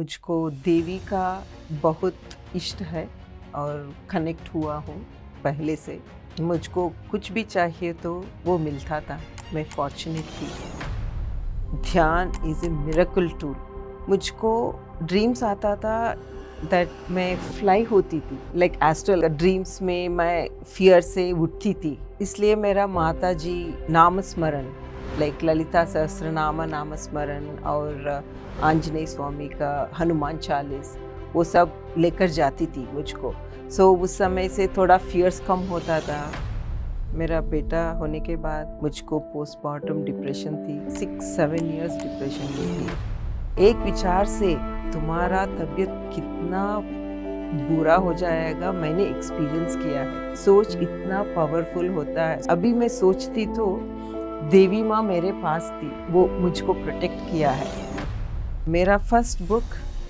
मुझको देवी का बहुत इष्ट है और कनेक्ट हुआ हूँ पहले से। मुझको कुछ भी चाहिए तो वो मिलता था। मैं फॉर्चुनेट थी। ध्यान इज़ ए मिरेकल टूल। मुझको ड्रीम्स आता था दैट मैं फ्लाई होती थी, लाइक एस्ट्रल ड्रीम्स में मैं फियर से उठती थी। इसलिए मेरा माता जी नाम स्मरण, लाइक ललिता सहस्रनाम नाम स्मरण और आंजनेय स्वामी का हनुमान चालीस, वो सब लेकर जाती थी मुझको। उस समय से थोड़ा फियर्स कम होता था। मेरा बेटा होने के बाद मुझको पोस्टमार्टम डिप्रेशन थी। 6-7 इयर्स डिप्रेशन में थी। एक विचार से तुम्हारा तबीयत कितना बुरा हो जाएगा मैंने एक्सपीरियंस किया है। सोच इतना पावरफुल होता है। अभी मैं सोचती तो देवी माँ मेरे पास थी, वो मुझको प्रोटेक्ट किया है। मेरा first book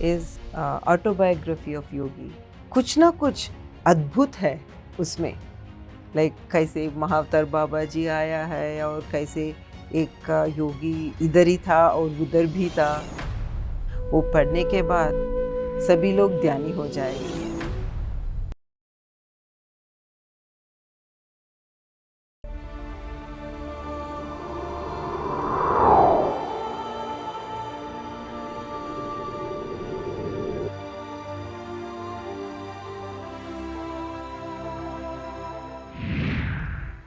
is autobiography of Yogi. कुछ ना कुछ अद्भुत है उसमें, लाइक कैसे महाअवतार बाबा जी आया है और कैसे एक योगी इधर ही था और उधर भी था। वो पढ़ने के बाद सभी लोग ध्यानी हो जाएंगे।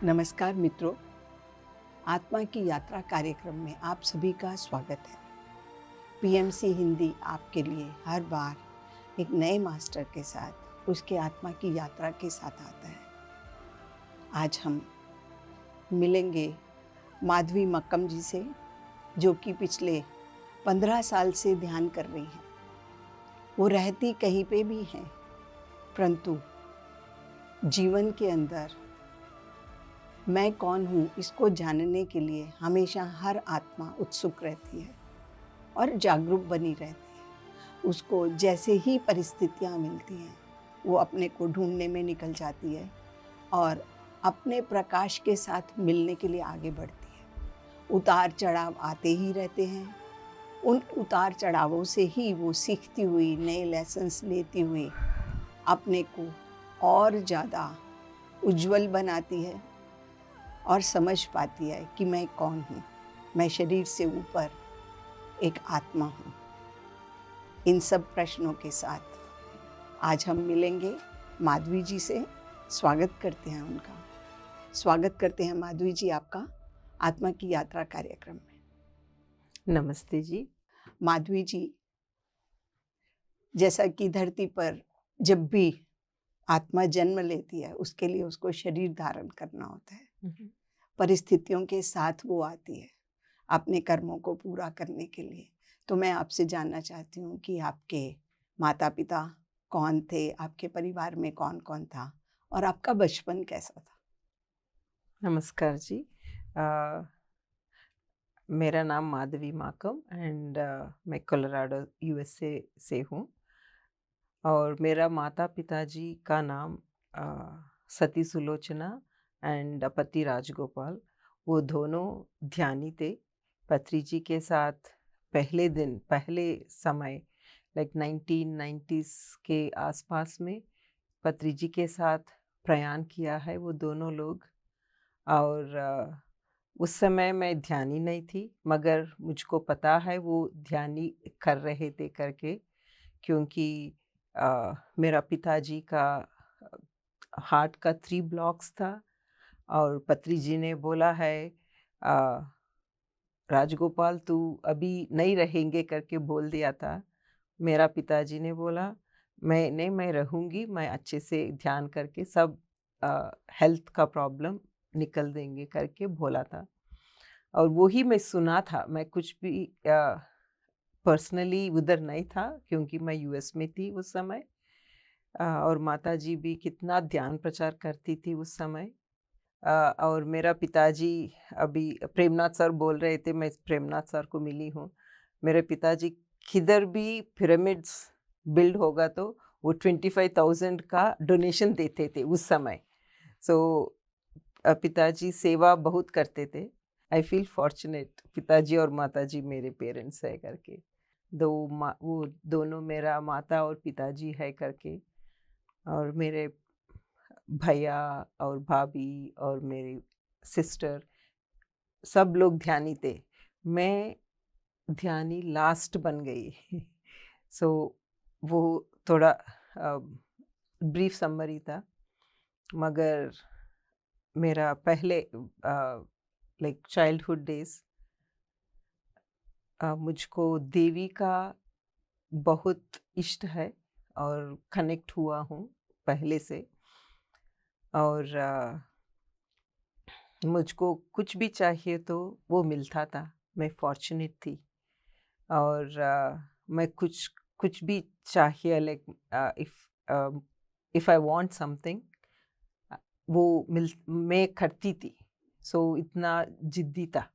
नमस्कार मित्रों, आत्मा की यात्रा कार्यक्रम में आप सभी का स्वागत है। पीएमसी हिंदी आपके लिए हर बार एक नए मास्टर के साथ उसके आत्मा की यात्रा के साथ आता है। आज हम मिलेंगे माधवी मक्कम जी से, जो कि पिछले 15 साल से ध्यान कर रही हैं। वो रहती कहीं पे भी हैं, परंतु जीवन के अंदर मैं कौन हूँ इसको जानने के लिए हमेशा हर आत्मा उत्सुक रहती है और जागरूक बनी रहती है। उसको जैसे ही परिस्थितियाँ मिलती हैं वो अपने को ढूंढने में निकल जाती है और अपने प्रकाश के साथ मिलने के लिए आगे बढ़ती है। उतार चढ़ाव आते ही रहते हैं। उन उतार चढ़ावों से ही वो सीखती हुई, नए लेसन्स लेती हुई अपने को और ज़्यादा उज्जवल बनाती है और समझ पाती है कि मैं कौन हूँ। मैं शरीर से ऊपर एक आत्मा हूँ। इन सब प्रश्नों के साथ आज हम मिलेंगे माधवी जी से। स्वागत करते हैं उनका। स्वागत करते हैं माधवी जी आपका आत्मा की यात्रा कार्यक्रम में। नमस्ते जी। माधवी जी, जैसा कि धरती पर जब भी आत्मा जन्म लेती है उसके लिए उसको शरीर धारण करना होता है। परिस्थितियों के साथ वो आती है अपने कर्मों को पूरा करने के लिए। तो मैं आपसे जानना चाहती हूँ कि आपके माता पिता कौन थे, आपके परिवार में कौन कौन था और आपका बचपन कैसा था। नमस्कार जी। मेरा नाम माधवी माकम एंड मैं कोलोराडो यूएसए से हूँ। और मेरा माता पिताजी का नाम सती सुलोचना एंड पति राजगोपाल। वो दोनों ध्यानी थे। पत्री जी के साथ पहले समय लाइक 1990s के आसपास में पत्री जी के साथ प्रयाण किया है वो दोनों लोग। और उस समय मैं ध्यानी नहीं थी, मगर मुझको पता है वो ध्यानी कर रहे थे करके, क्योंकि मेरा पिताजी का हार्ट का 3 ब्लॉक्स था और पत्री जी ने बोला है राजगोपाल तू अभी नहीं रहेंगे करके बोल दिया था। मेरा पिताजी ने बोला मैं रहूँगी, मैं अच्छे से ध्यान करके सब हेल्थ का प्रॉब्लम निकल देंगे करके बोला था। और वो ही मैं सुना था। मैं कुछ भी पर्सनली उधर नहीं था क्योंकि मैं यूएस में थी उस समय। और माताजी भी कितना ध्यान प्रचार करती थी उस समय। और मेरा पिताजी, अभी प्रेमनाथ सर बोल रहे थे, मैं प्रेमनाथ सर को मिली हूँ। मेरे पिताजी किधर भी पिरामिड्स बिल्ड होगा तो वो 25,000 का डोनेशन देते थे उस समय। पिताजी सेवा बहुत करते थे। आई फील फॉर्चुनेट, पिताजी और माताजी मेरे पेरेंट्स है करके। वो दोनों मेरा माता और पिताजी है करके, और मेरे भैया और भाभी और मेरी सिस्टर सब लोग ध्यानी थे। मैं ध्यानी लास्ट बन गई। सो वो थोड़ा ब्रीफ समरी था, मगर मेरा पहले लाइक चाइल्डहुड डेज मुझको देवी का बहुत इष्ट है और कनेक्ट हुआ हूँ पहले से। और मुझको कुछ भी चाहिए तो वो मिलता था। मैं फॉर्चुनेट थी। और मैं कुछ भी चाहिए, like if I want something, वो मैं करती थी। सो इतना जिद्दी था।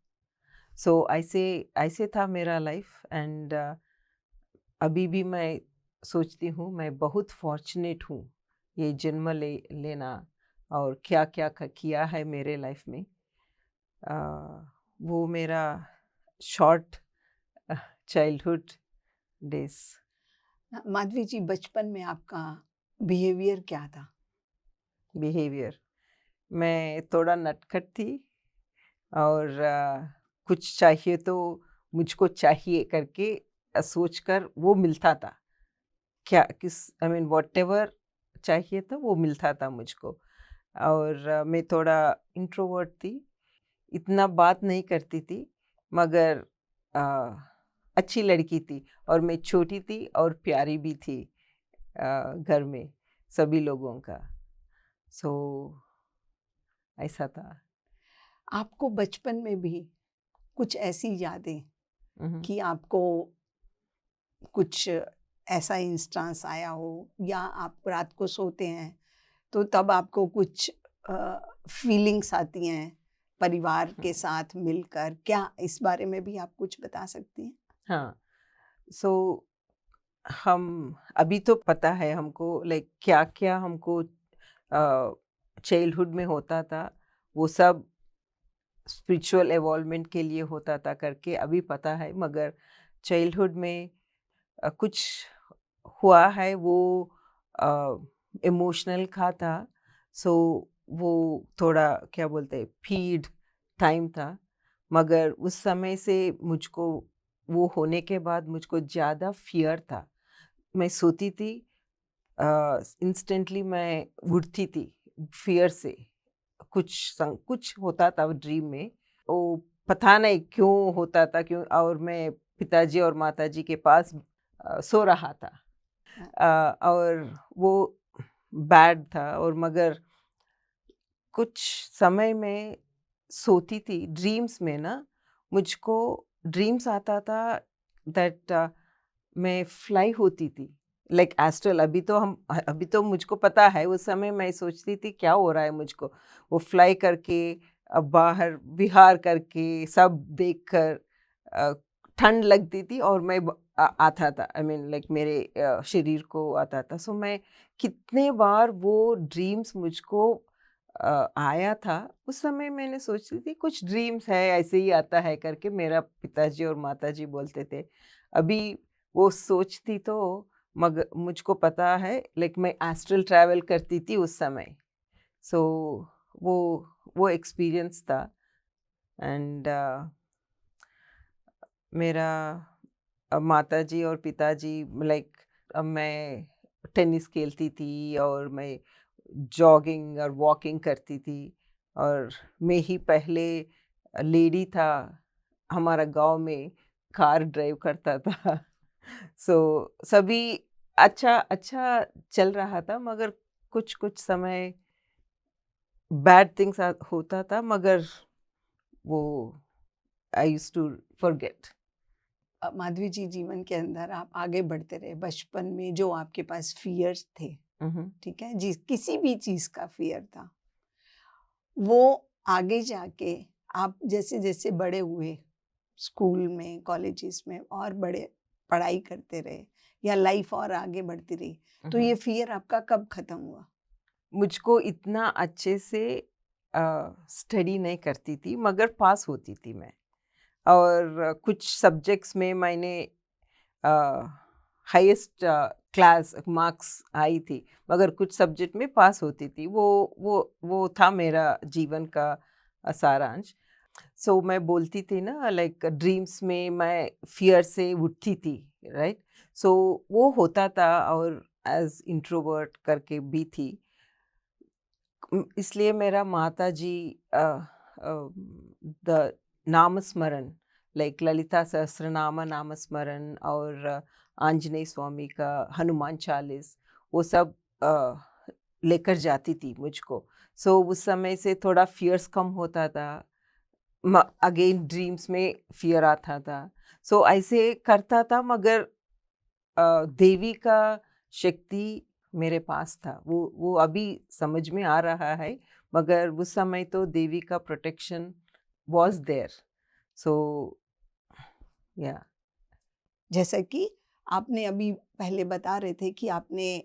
सो ऐसे ऐसे था मेरा लाइफ। एंड अभी भी मैं सोचती हूँ मैं बहुत फॉर्चुनेट हूँ ये जन्म लेना, और क्या क्या किया है मेरे लाइफ में। वो मेरा शॉर्ट चाइल्डहुड डेज। माधवी जी, बचपन में आपका बिहेवियर क्या था? बिहेवियर, मैं थोड़ा नटखट थी। और कुछ चाहिए तो मुझको चाहिए करके सोचकर वो मिलता था। क्या किस आई मीन व्हाटएवर चाहिए था वो मिलता था मुझको। और मैं थोड़ा इंट्रोवर्ट थी, इतना बात नहीं करती थी, मगर अच्छी लड़की थी। और मैं छोटी थी और प्यारी भी थी घर में सभी लोगों का। सो ऐसा था। आपको बचपन में भी कुछ ऐसी यादें हम्म। कि आपको कुछ ऐसा इंस्टेंस आया हो, या आप रात को सोते हैं तो तब आपको कुछ फीलिंग्स आती हैं परिवार के साथ मिलकर? क्या इस बारे में भी आप कुछ बता सकती हैं? हाँ। सो हम अभी तो पता है हमको, लाइक क्या क्या हमको चाइल्डहुड में होता था, वो सब स्पिरिचुअल एवॉल्वमेंट के लिए होता था करके अभी पता है। मगर चाइल्डहुड में कुछ हुआ है, वो इमोशनल का था। सो वो थोड़ा क्या बोलते हैं, फीड टाइम था। मगर उस समय से मुझको वो होने के बाद मुझको ज़्यादा फियर था। मैं सोती थी, इंस्टेंटली मैं उठती थी फियर से। कुछ होता था ड्रीम में, वो पता नहीं क्यों होता था, क्यों। और मैं पिताजी और माताजी के पास सो रहा था। और वो बैड था। और मगर कुछ समय में सोती थी ड्रीम्स में ना, मुझको ड्रीम्स आता था दैट मैं फ्लाई होती थी, लाइक एस्ट्रल। अभी तो मुझको पता है, उस समय मैं सोचती थी क्या हो रहा है मुझको। वो फ्लाई करके बाहर विहार करके सब देखकर ठंड लगती थी, और मैं आता था, आई मीन लाइक मेरे शरीर को आता था। सो मैं कितने बार वो ड्रीम्स मुझको आया था। उस समय मैंने सोचती थी कुछ ड्रीम्स है, ऐसे ही आता है करके मेरा पिताजी और माताजी बोलते थे। अभी वो सोचती तो, मगर मुझको पता है, लाइक मैं एस्ट्रल ट्रैवल करती थी उस समय। सो वो वो एक्सपीरियंस था। एंड मेरा माताजी और पिताजी, लाइक मैं टेनिस खेलती थी और मैं जॉगिंग और वॉकिंग करती थी। और मैं ही पहले लेडी था हमारा गांव में, कार ड्राइव करता था। सो सभी अच्छा अच्छा चल रहा था, मगर कुछ कुछ समय बैड थिंग्स होता था, मगर वो I used to forget. Madhavi ji, जीवन के अंदर आप आगे बढ़ते रहे। बचपन में जो आपके पास फियर्स थे, ठीक है जी, किसी भी चीज़ का फियर था, वो आगे जाके आप जैसे जैसे बड़े हुए, स्कूल में, कॉलेजेस में, और बड़े पढ़ाई करते रहे, या लाइफ और आगे बढ़ती रही, तो ये फियर आपका कब खत्म हुआ? मुझको इतना अच्छे से स्टडी नहीं करती थी, मगर पास होती थी मैं। और कुछ सब्जेक्ट्स में मैंने हाईएस्ट क्लास मार्क्स आई थी, मगर कुछ सब्जेक्ट में पास होती थी। वो था मेरा जीवन का सारांश। सो मैं बोलती थी ना, लाइक ड्रीम्स में मैं फियर से उठती थी, राइट? सो वो होता था, और एज इंट्रोवर्ट करके भी थी। इसलिए मेरा माता जी द नाम स्मरण, लाइक ललिता सहस्रनाम नाम स्मरण, और आंजनेय स्वामी का हनुमान चालीस, वो सब लेकर जाती थी मुझको। सो उस समय से थोड़ा फियर्स कम होता था। अगेन ड्रीम्स में फियर आता था। सो ऐसे करता था, मगर देवी का शक्ति मेरे पास था। वो अभी समझ में आ रहा है, मगर उस समय तो देवी का प्रोटेक्शन वाज देयर। सो या जैसा कि आपने अभी पहले बता रहे थे कि आपने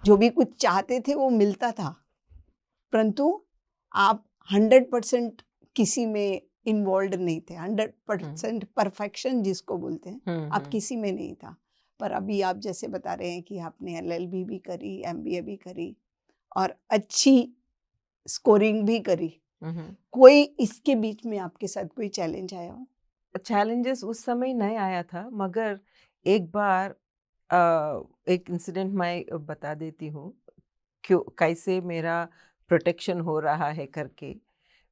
जो भी कुछ चाहते थे वो मिलता था, परंतु आप 100% किसी में इन्वॉल्व नहीं थे। 100% परफेक्शन जिसको बोलते हैं, आप किसी में नहीं था। पर अभी आप जैसे बता रहे हैं कि आपने LLB भी करी, MBA भी करी और अच्छी स्कोरिंग भी करी। कोई इसके बीच में आपके साथ कोई चैलेंज आया हो? चैलेंजेस उस समय नहीं आया था, मगर एक बार एक इंसिडेंट मैं बता देती हूँ, क्यों कैसे मेरा प्रोटेक्शन हो रहा है करके।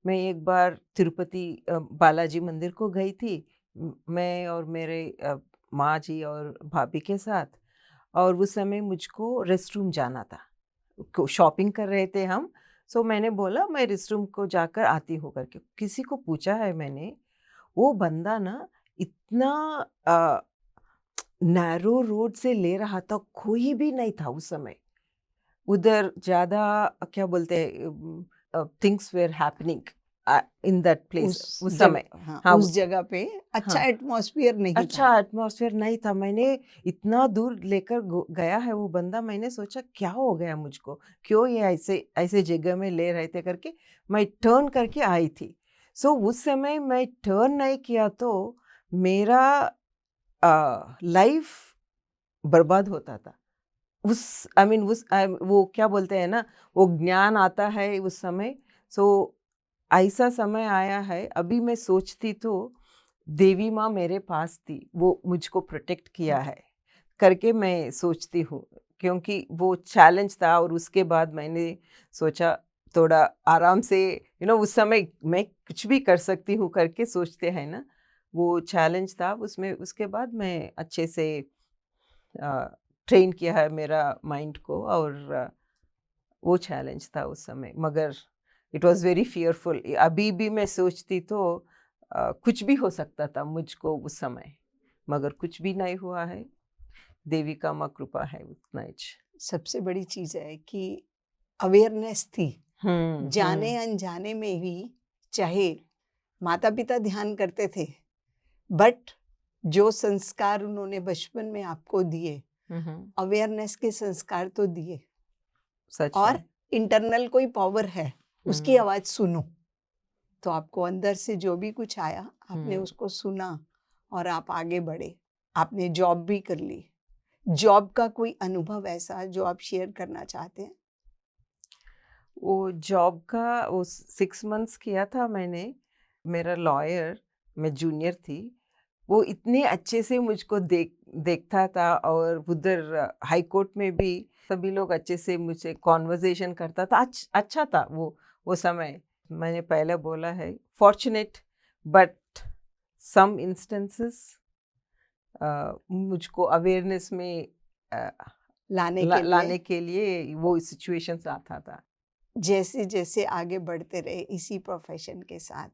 मैं एक बार तिरुपति बालाजी मंदिर को गई थी, मैं और मेरे माँ जी और भाभी के साथ। और उस समय मुझको रेस्ट रूम जाना था, शॉपिंग कर रहे थे हम। सो मैंने बोला मैं रेस्ट रूम को जाकर आती हूँ करके। किसी को पूछा है मैंने, वो बंदा ना इतना नैरो रोड से ले रहा था, कोई भी नहीं था उस समय उधर। ज़्यादा क्या बोलते हैं, things were happening in that place उस समय। हाँ, हाँ, उस जगह पे अच्छा हाँ, एटमॉस्फेयर नहीं अच्छा था। एटमॉस्फेयर नहीं था। मैंने इतना दूर लेकर गया है वो बंदा, मैंने सोचा क्या हो गया मुझको, क्यों ये ऐसे ऐसे जगह में ले रहे थे करके मैं टर्न करके आई थी। सो उस समय मैं टर्न नहीं किया तो मेरा लाइफ बर्बाद होता था। उस आई मीन उस वो क्या बोलते हैं ना, वो ज्ञान आता है उस समय। सो ऐसा समय आया है, अभी मैं सोचती तो देवी माँ मेरे पास थी, वो मुझको प्रोटेक्ट किया है करके मैं सोचती हूँ। क्योंकि वो चैलेंज था, और उसके बाद मैंने सोचा थोड़ा आराम से, उस समय मैं कुछ भी कर सकती हूँ करके सोचते हैं ना, वो चैलेंज था उसमें। उसके बाद मैं अच्छे से ट्रेन किया है मेरा माइंड को, और वो चैलेंज था उस समय, मगर इट वाज वेरी फियरफुल। अभी भी मैं सोचती तो कुछ भी हो सकता था मुझको उस समय, मगर कुछ भी नहीं हुआ है। देवी का माँ कृपा है, उतना ही। सबसे बड़ी चीज है कि अवेयरनेस थी। जाने हम्म अनजाने में भी, चाहे माता पिता ध्यान करते थे, बट जो संस्कार उन्होंने बचपन में आपको दिए, अवेयरनेस के संस्कार तो दिए। सच और है। इंटरनल कोई पावर है, उसकी हम्म आवाज सुनो। तो आपको अंदर से जो भी कुछ आया, आपने हम्म उसको सुना और आप आगे बढ़े। आपने जॉब भी कर ली। जॉब का कोई अनुभव ऐसा जो आप शेयर करना चाहते हैं? वो जॉब का वो 6 मंथ्स किया था मैंने। मेरा लॉयर, मैं जूनियर थी, वो इतने अच्छे से मुझको देखता था, और उधर हाई कोर्ट में भी सभी लोग अच्छे से मुझे कॉन्वर्जेशन करता था। अच्छा था वो समय। मैंने पहले बोला है, फॉर्चुनेट, बट सम इंस्टेंसेस मुझको अवेयरनेस में लाने के लिए वो सिचुएशंस आता था। जैसे जैसे आगे बढ़ते रहे इसी प्रोफेशन के साथ,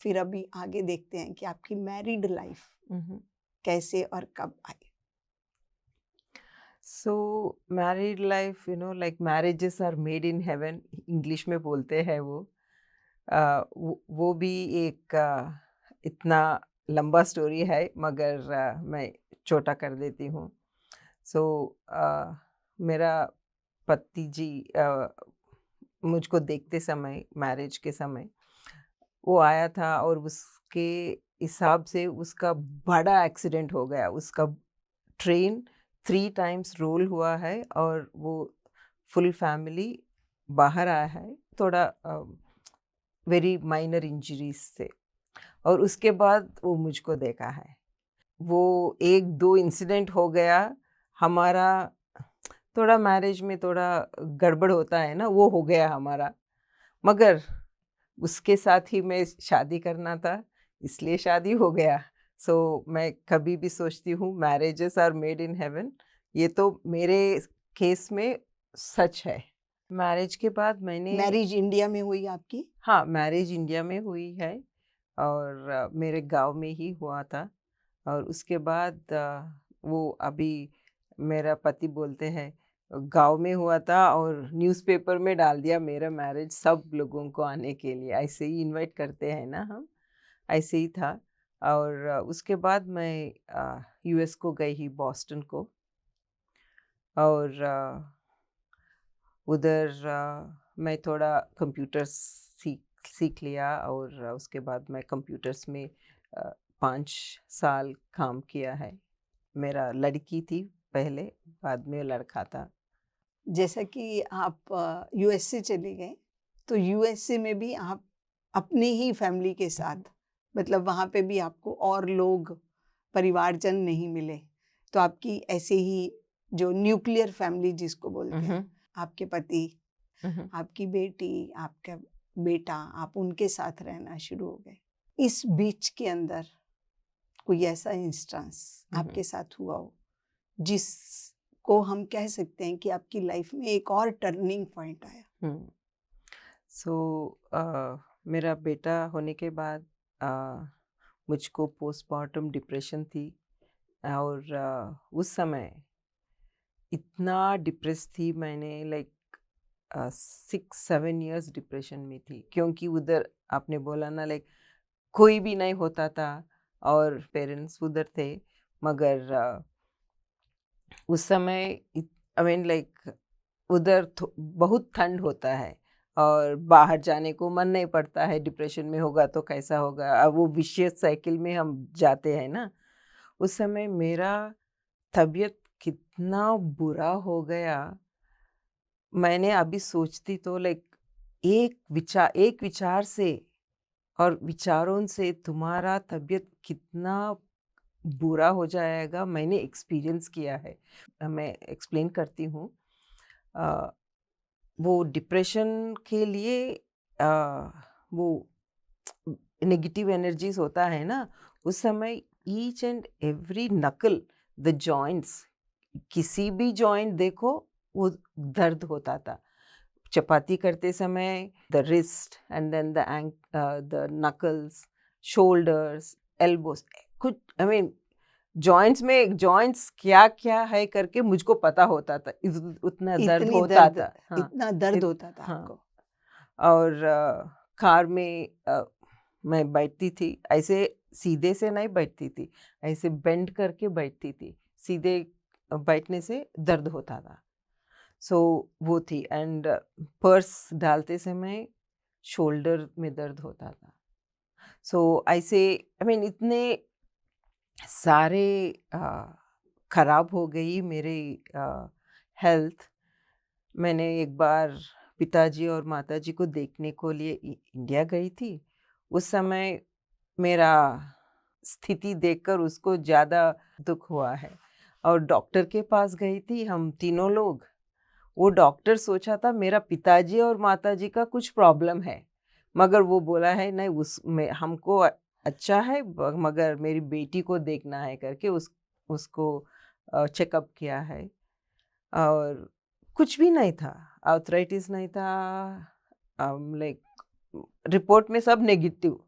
फिर अभी आगे देखते हैं कि आपकी मैरिड लाइफ कैसे और कब आई? So married life, like marriages are made in heaven, English में बोलते हैं वो। वो भी एक इतना लंबा स्टोरी है, मगर मैं छोटा कर देती हूँ। सो मेरा पति जी मुझको देखते समय, मैरिज के समय वो आया था, और उसके हिसाब से उसका बड़ा एक्सीडेंट हो गया। उसका ट्रेन 3 टाइम्स रोल हुआ है और वो फुल फैमिली बाहर आया है, थोड़ा वेरी माइनर इंजरीज से, और उसके बाद वो मुझको देखा है। वो 1-2 इंसिडेंट हो गया, हमारा थोड़ा मैरिज में थोड़ा गड़बड़ होता है ना, वो हो गया हमारा। मगर उसके साथ ही मैं शादी करना था, इसलिए शादी हो गया। मैं कभी भी सोचती हूँ marriages are made in heaven, ये तो मेरे केस में सच है। मैरिज के बाद मैंने मैरिज इंडिया में हुई आपकी? हाँ, मैरिज इंडिया में हुई है और मेरे गांव में ही हुआ था। और उसके बाद वो अभी मेरा पति बोलते हैं गांव में हुआ था और न्यूज़पेपर में डाल दिया मेरा मैरिज, सब लोगों को आने के लिए, ऐसे ही इनवाइट करते हैं ना हम, ऐसे ही था। और उसके बाद मैं यूएस को गई ही, बॉस्टन को, और उधर मैं थोड़ा कंप्यूटर्स सीख लिया और उसके बाद मैं कंप्यूटर्स में 5 साल काम किया है। मेरा लड़की थी पहले, बाद में लड़का था। जैसा कि आप यूएस से चले गए, तो यूएसए में भी आप अपनी ही फैमिली के साथ, मतलब वहाँ पे भी आपको और लोग, परिवारजन नहीं मिले, तो आपकी ऐसे ही जो न्यूक्लियर फैमिली जिसको बोलते हैं, आपके पति, आपकी बेटी, आपका बेटा, आप उनके साथ रहना शुरू हो गए। इस बीच के अंदर कोई ऐसा इंस्टेंस आपके साथ हुआ हो जिसको हम कह सकते हैं कि आपकी लाइफ में एक और टर्निंग पॉइंट आया? मेरा बेटा होने के बाद मुझको पोस्टमार्टम डिप्रेशन थी और उस समय इतना डिप्रेस थी मैंने, लाइक 6-7 इयर्स डिप्रेशन में थी, क्योंकि उधर आपने बोला ना, लाइक कोई भी नहीं होता था और पेरेंट्स उधर थे, मगर उस समय आई मीन लाइक उधर बहुत ठंड होता है और बाहर जाने को मन नहीं पड़ता है, डिप्रेशन में होगा तो कैसा होगा, अब वो विशियस साइकिल में हम जाते हैं ना। उस समय मेरा तबीयत कितना बुरा हो गया, मैंने अभी सोचती तो लाइक एक विचार से और विचारों से तुम्हारा तबीयत कितना बुरा हो जाएगा, मैंने एक्सपीरियंस किया है। मैं एक्सप्लेन करती हूँ। वो डिप्रेशन के लिए वो नेगेटिव एनर्जीज होता है ना, उस समय ईच एंड एवरी नकल, द जॉइंट्स, किसी भी जॉइंट देखो वो दर्द होता था। चपाती करते समय the wrist and then the knuckles, shoulders, elbows, कुछ आई मीन जॉइंट्स में जॉइंट्स क्या क्या है करके मुझको पता होता था, उतना दर्द होता था। हाँ, इतना दर्द होता था हाँ। आपको? और कार में मैं बैठती थी, ऐसे सीधे से नहीं बैठती थी, ऐसे बेंड करके बैठती थी, सीधे बैठने से दर्द होता था। वो थी, एंड पर्स डालते समय शोल्डर में दर्द होता था। ऐसे आई मीन इतने सारे खराब हो गई मेरी हेल्थ। मैंने एक बार पिताजी और माताजी को देखने को लिए इंडिया गई थी। उस समय मेरा स्थिति देखकर उसको ज़्यादा दुख हुआ है और डॉक्टर के पास गई थी, हम तीनों लोग। वो डॉक्टर सोचा था मेरा पिताजी और माताजी का कुछ प्रॉब्लम है, मगर वो बोला है नहीं, उसमें हमको अच्छा है, मगर मेरी बेटी को देखना है करके उसको चेकअप किया है और कुछ भी नहीं था, आर्थराइटिस नहीं था, लाइक रिपोर्ट में सब नेगेटिव,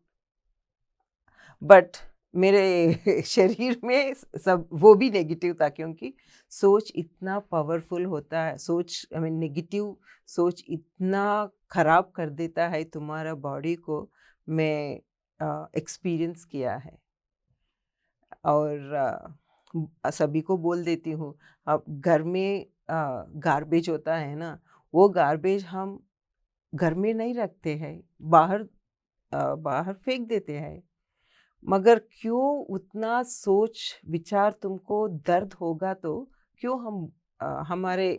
बट मेरे शरीर में सब वो भी नेगेटिव था, क्योंकि सोच इतना पावरफुल होता है, सोच आई मीन नेगेटिव सोच इतना खराब कर देता है तुम्हारा बॉडी को, मैं एक्सपीरियंस किया है। और सभी को बोल देती हूँ, अब घर में गार्बेज होता है ना, वो गार्बेज हम घर में नहीं रखते हैं, बाहर फेंक देते हैं। मगर क्यों उतना सोच विचार तुमको दर्द होगा तो क्यों हम हमारे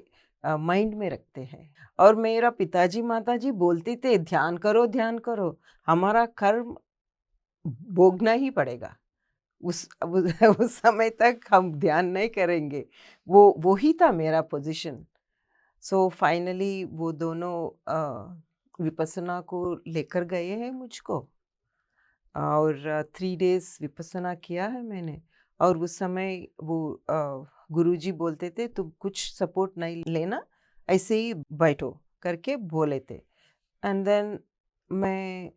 माइंड में रखते हैं। और मेरा पिताजी माताजी बोलते थे ध्यान करो, हमारा कर्म भोगना ही पड़ेगा। उस समय तक हम ध्यान नहीं करेंगे। वो ही था मेरा पोजीशन। सो फाइनली वो दोनों विपස්සना को लेकर गए हैं मुझको, और 3 डेज विपස්සना किया है मैंने। और उस समय वो गुरुजी बोलते थे तुम कुछ सपोर्ट नहीं लेना, ऐसे ही बैठो करके बोले थे। एंड देन मैं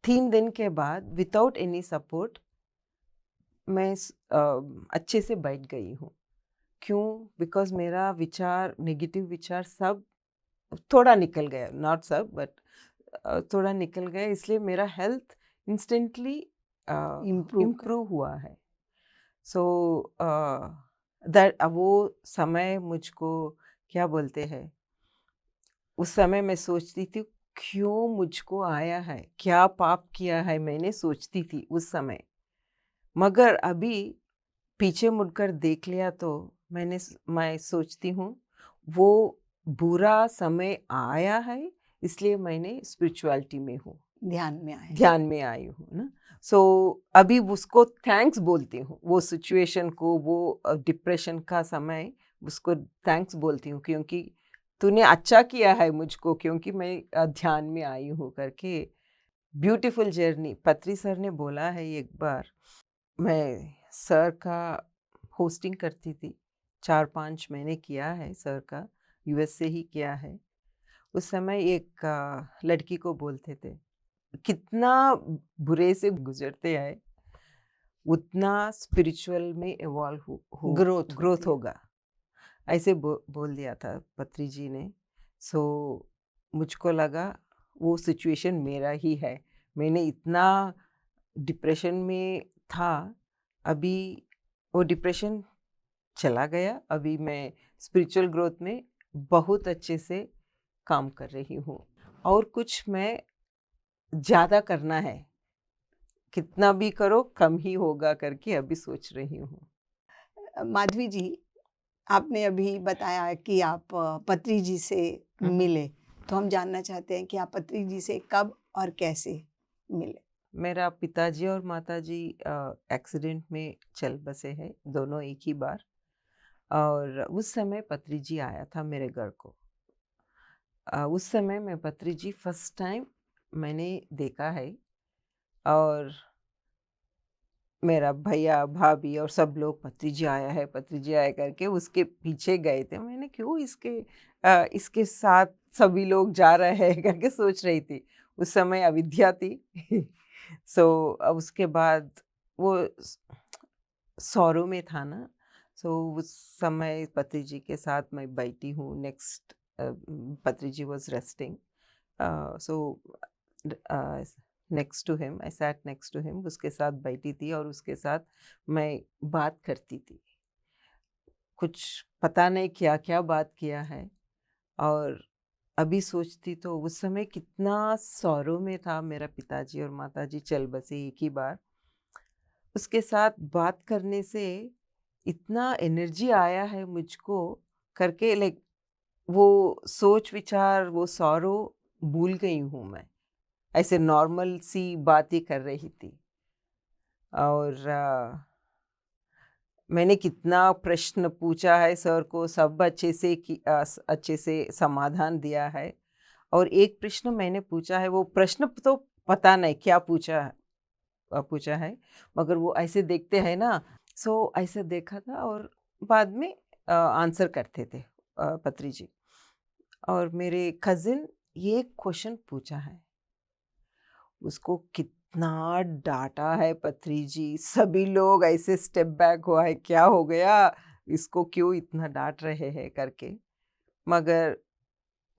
3 दिन के बाद विदाउट एनी सपोर्ट मैं अच्छे से बैठ गई हूँ। क्यों? बिकॉज मेरा विचार, नेगेटिव विचार सब थोड़ा निकल गया, नॉट सब बट थोड़ा निकल गया, इसलिए मेरा हेल्थ इंस्टेंटली इम्प्रूव हुआ है। सो दैट वो समय मुझको क्या बोलते हैं, उस समय मैं सोचती थी क्यों मुझको आया है, क्या पाप किया है मैंने, सोचती थी उस समय। मगर अभी पीछे मुड़कर देख लिया तो मैं सोचती हूँ वो बुरा समय आया है, इसलिए मैंने स्पिरिचुअलिटी में हूँ, ध्यान में आई हूँ ना। सो अभी उसको थैंक्स बोलती हूँ, वो सिचुएशन को, वो डिप्रेशन का समय, उसको थैंक्स बोलती हूँ क्योंकि तूने अच्छा किया है मुझको, क्योंकि मैं ध्यान में आई हूँ करके। Beautiful journey. पत्री सर ने बोला है एक बार, मैं सर का होस्टिंग करती थी, 4-5 महीने किया है सर का, यूएस से ही किया है। उस समय एक लड़की को बोलते थे कितना बुरे से गुजरते हैं उतना स्पिरिचुअल में इवॉल्व ग्रोथ होगा, ऐसे बोल दिया था पत्री जी ने। सो मुझको लगा वो सिचुएशन मेरा ही है, मैंने इतना डिप्रेशन में था, अभी वो डिप्रेशन चला गया, अभी मैं स्पिरिचुअल ग्रोथ में बहुत अच्छे से काम कर रही हूँ। और कुछ मैं ज़्यादा करना है, कितना भी करो कम ही होगा करके अभी सोच रही हूँ। माधवी जी, आपने अभी बताया कि आप पत्री जी से मिले, तो हम जानना चाहते हैं कि आप पत्री जी से कब और कैसे मिले। मेरा पिताजी और माताजी एक्सीडेंट में चल बसे हैं, दोनों एक ही बार। और उस समय पत्री जी आया था मेरे घर को। उस समय मैं पत्री जी फर्स्ट टाइम मैंने देखा है, और मेरा भैया भाभी और सब लोग पत्री जी आया है, पत्री जी आया करके उसके पीछे गए थे। मैंने क्यों इसके साथ सभी लोग जा रहे हैं करके सोच रही थी, उस समय अविद्या थी। सो उसके बाद वो सौरों में था ना, सो उस समय पत्री जी के साथ मैं बैठी हूँ। Next Patri ji was resting, so next to him, I sat next to him, उसके साथ बैठी थी और उसके साथ मैं बात करती थी। कुछ पता नहीं क्या क्या बात किया है, और अभी सोचती तो उस समय कितना सौरों में था मेरा पिताजी और माताजी चल बसे एक ही बार। उसके साथ बात करने से इतना एनर्जी आया है मुझको करके, लाइक वो सोच विचार, वो सौरो भूल गई हूँ मैं, ऐसे नॉर्मल सी बात ही कर रही थी। और मैंने कितना प्रश्न पूछा है सर को, सब अच्छे से समाधान दिया है। और एक प्रश्न मैंने पूछा है, वो प्रश्न तो पता नहीं क्या पूछा है, मगर वो ऐसे देखते हैं ना, सो ऐसे देखा था और बाद में आंसर करते थे पत्री जी। और मेरे कजिन ये क्वेश्चन पूछा है, उसको कितना डांटा है पत्री जी, सभी लोग ऐसे स्टेप बैक हुआ है, क्या हो गया इसको, क्यों इतना डांट रहे हैं करके। मगर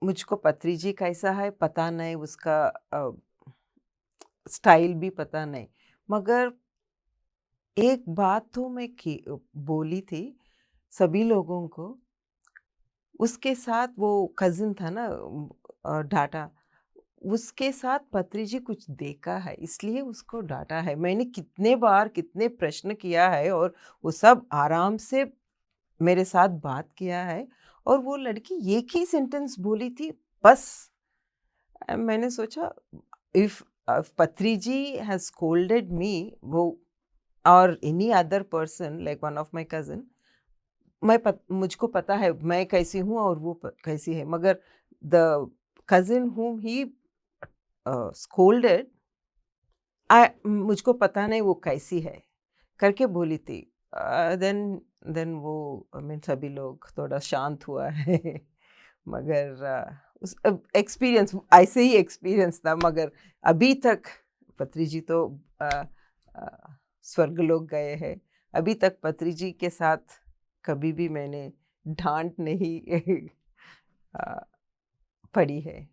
मुझको पत्री जी कैसा है पता नहीं, उसका स्टाइल भी पता नहीं, मगर एक बात तो मैं बोली थी सभी लोगों को, उसके साथ वो कजिन था ना डाटा, उसके साथ पत्री जी कुछ देखा है, इसलिए उसको डांटा है। मैंने कितने बार कितने प्रश्न किया है और वो सब आराम से मेरे साथ बात किया है, और वो लड़की एक ही सेंटेंस बोली थी बस। मैंने सोचा, इफ पत्री जी हैज स्कोल्डेड मी, वो और any other person like one of my cousin, मुझको पता है मैं कैसी हूँ और वो कैसी है, मगर the cousin whom he scolded, मुझको पता नहीं वो कैसी है करके बोली थी। देन देन वो सभी लोग थोड़ा शांत हुआ है। मगर उस एक्सपीरियंस ऐसे ही एक्सपीरियंस था, मगर अभी तक पत्री जी तो स्वर्गलोक गए हैं। अभी तक पत्री जी के साथ कभी भी मैंने डांट नहीं अ, पड़ी है।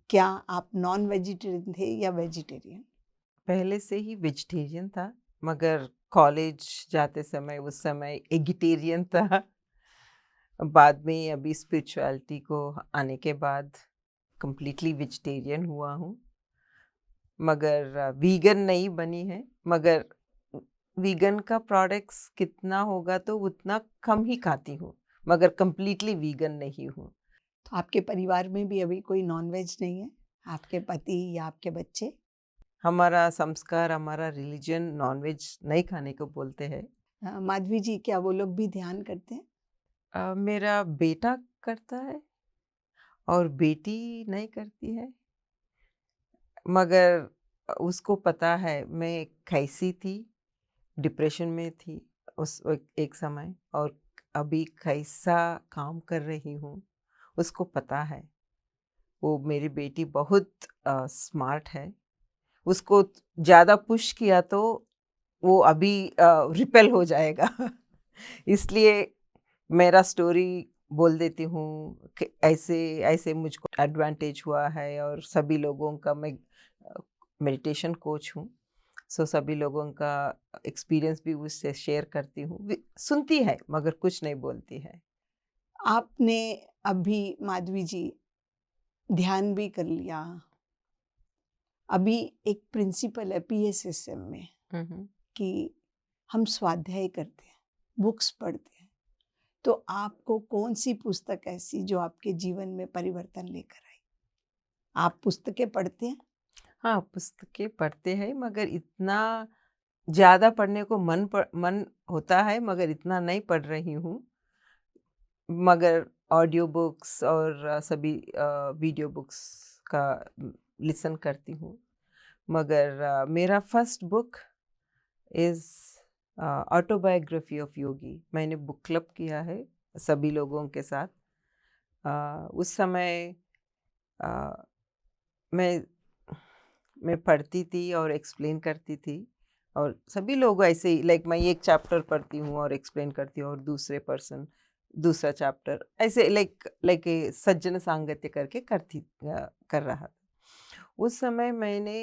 क्या आप नॉन वेजिटेरियन थे या वेजिटेरियन? पहले से ही वेजिटेरियन था, मगर कॉलेज जाते समय उस समय एगिटेरियन था। बाद में अभी स्पिरिचुअलिटी को आने के बाद कंप्लीटली वेजिटेरियन हुआ हूँ, मगर वीगन नहीं बनी है। मगर वीगन का प्रोडक्ट्स कितना होगा तो उतना कम ही खाती हूँ, मगर कंप्लीटली वीगन नहीं हूँ। तो आपके परिवार में भी अभी कोई नॉन वेज नहीं है? आपके पति या आपके बच्चे? हमारा संस्कार, हमारा रिलीजन नॉनवेज नहीं खाने को बोलते हैं। माधवी जी, क्या वो लोग भी ध्यान करते हैं? मेरा बेटा करता है और बेटी नहीं करती है, मगर उसको पता है मैं कैसी थी, डिप्रेशन में थी उस एक समय, और अभी कैसा काम कर रही हूँ उसको पता है। वो मेरी बेटी बहुत स्मार्ट है, उसको ज़्यादा पुश किया तो वो अभी रिपेल हो जाएगा। इसलिए मेरा स्टोरी बोल देती हूँ कि ऐसे ऐसे मुझको एडवांटेज हुआ है, और सभी लोगों का मैं मेडिटेशन कोच हूँ, सो सभी लोगों का एक्सपीरियंस भी उससे शेयर करती हूँ। सुनती है मगर कुछ नहीं बोलती है। आपने अभी माधवी जी ध्यान भी कर लिया। अभी एक प्रिंसिपल है पीएसएसएम में कि हम स्वाध्याय करते हैं, बुक्स पढ़ते हैं। तो आपको कौन सी पुस्तक ऐसी जो आपके जीवन में परिवर्तन लेकर आई? आप पुस्तकें पढ़ते हैं? हाँ, पुस्तकें पढ़ते हैं, मगर इतना ज़्यादा पढ़ने को मन होता है, मगर इतना नहीं पढ़ रही हूँ। मगर ऑडियो बुक्स और सभी वीडियो बुक्स का लिसन करती हूँ। मगर मेरा first book is autobiography of Yogi. मैंने बुक क्लब किया है सभी लोगों के साथ। उस समय अ, मैं मैं पढ़ती थी और एक्सप्लेन करती थी, और सभी लोग ऐसे ही, लाइक मैं एक चैप्टर पढ़ती हूँ और एक्सप्लेन करती हूँ, और दूसरे पर्सन दूसरा चैप्टर, ऐसे लाइक सज्जन सांगत्य करके कर रहा था। उस समय मैंने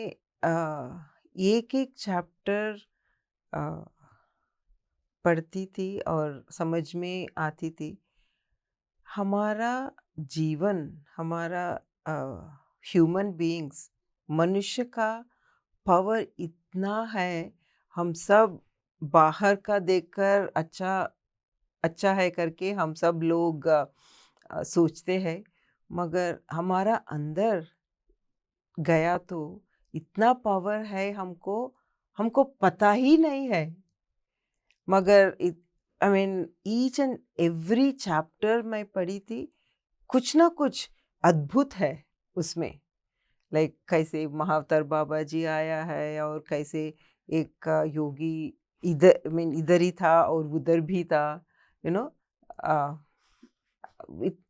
एक एक चैप्टर पढ़ती थी और समझ में आती थी। हमारा जीवन, हमारा ह्यूमन बीइंग्स, मनुष्य का पावर इतना है, हम सब बाहर का देखकर अच्छा अच्छा है करके हम सब लोग सोचते हैं, मगर हमारा अंदर गया तो इतना पावर है, हमको हमको पता ही नहीं है। मगर I mean each and every chapter मैं पढ़ी थी, कुछ ना कुछ अद्भुत है उसमें। लाइक कैसे महावतार बाबा जी आया है, और कैसे एक योगी इधर इधर ही था और उधर भी था, you know.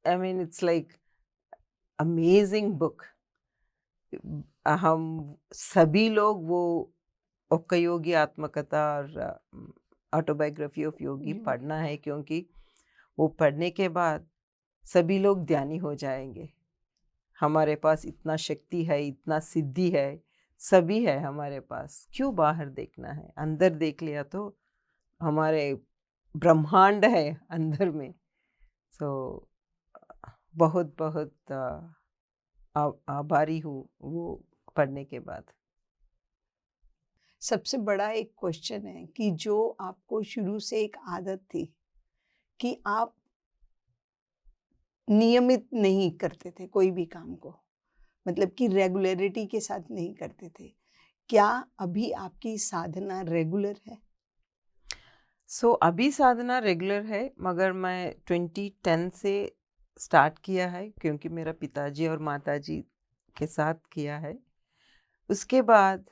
I mean it's like amazing book. हम सभी लोग वो ओक्का योगी आत्मकथा और ऑटोबायोग्राफी ऑफ योगी पढ़ना है, क्योंकि वो पढ़ने के बाद सभी लोग ध्यानी हो जाएंगे। हमारे पास इतना शक्ति है, इतना सिद्धि है, सभी है हमारे पास, क्यों बाहर देखना है? अंदर देख लिया तो हमारे ब्रह्मांड है अंदर में। सो बहुत बहुत आभारी हूँ वो पढ़ने के बाद। सबसे बड़ा एक क्वेश्चन है कि जो आपको शुरू से एक आदत थी कि आप नियमित नहीं करते थे कोई भी काम को, मतलब कि रेगुलरिटी के साथ नहीं करते थे, क्या अभी आपकी साधना रेगुलर है? अभी साधना रेगुलर है, मगर मैं 2010 से स्टार्ट किया है क्योंकि मेरा पिताजी और माताजी के साथ किया है। उसके बाद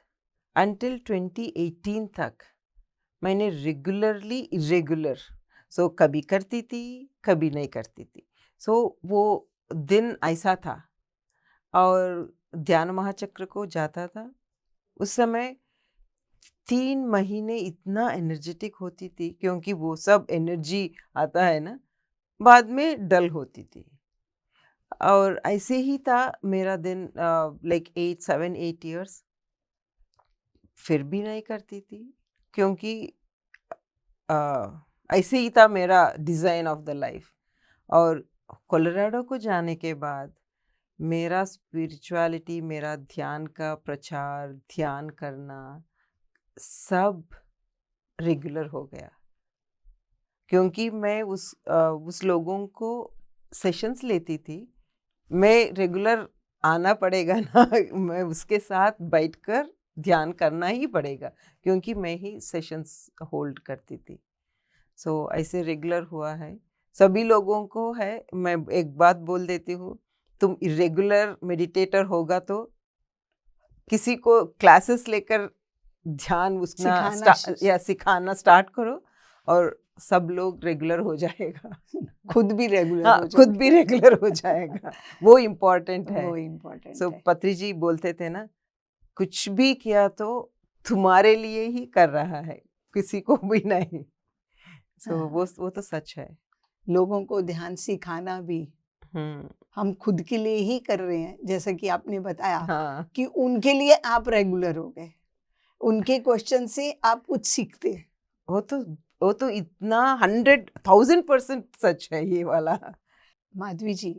अंटिल 2018 तक मैंने रेगुलरली इरेगुलर, कभी करती थी, कभी नहीं करती थी। वो दिन ऐसा था, और ध्यान महाचक्र को जाता था। उस समय 3 महीने इतना एनर्जेटिक होती थी क्योंकि वो सब एनर्जी आता है ना, बाद में डल होती थी। और ऐसे ही था मेरा दिन, लाइक 7-8 इयर्स। फिर भी नहीं करती थी क्योंकि ऐसे ही था मेरा डिज़ाइन ऑफ द लाइफ। और कोलोराडो को जाने के बाद मेरा स्पिरिचुअलिटी, मेरा ध्यान का प्रचार, ध्यान करना सब रेगुलर हो गया क्योंकि मैं उस लोगों को सेशंस लेती थी। मैं रेगुलर आना पड़ेगा ना मैं उसके साथ बैठकर ध्यान करना ही पड़ेगा क्योंकि मैं ही सेशंस होल्ड करती थी। ऐसे रेगुलर हुआ है। सभी लोगों को है, मैं एक बात बोल देती हूँ, तुम इरेगुलर मेडिटेटर होगा तो किसी को क्लासेस लेकर ध्यान सिखाना स्टार्ट करो और सब लोग रेगुलर हो जाएगा। खुद भी रेगुलर हाँ, हो खुद भी रेगुलर हो जाएगा। वो इम्पोर्टेंट है। वो इम्पोर्टेंट सो है। पत्री जी बोलते थे ना, कुछ भी किया तो तुम्हारे लिए ही कर रहा है, किसी को भी नहीं। वो तो सच है। लोगों को ध्यान सिखाना भी हम खुद के लिए ही कर रहे हैं, जैसा कि आपने बताया। हाँ। कि उनके लिए आप रेगुलर हो गए, उनके क्वेश्चन से आप कुछ सीखते हैं। वो तो इतना 100,000% सच है ये वाला। माधवी जी,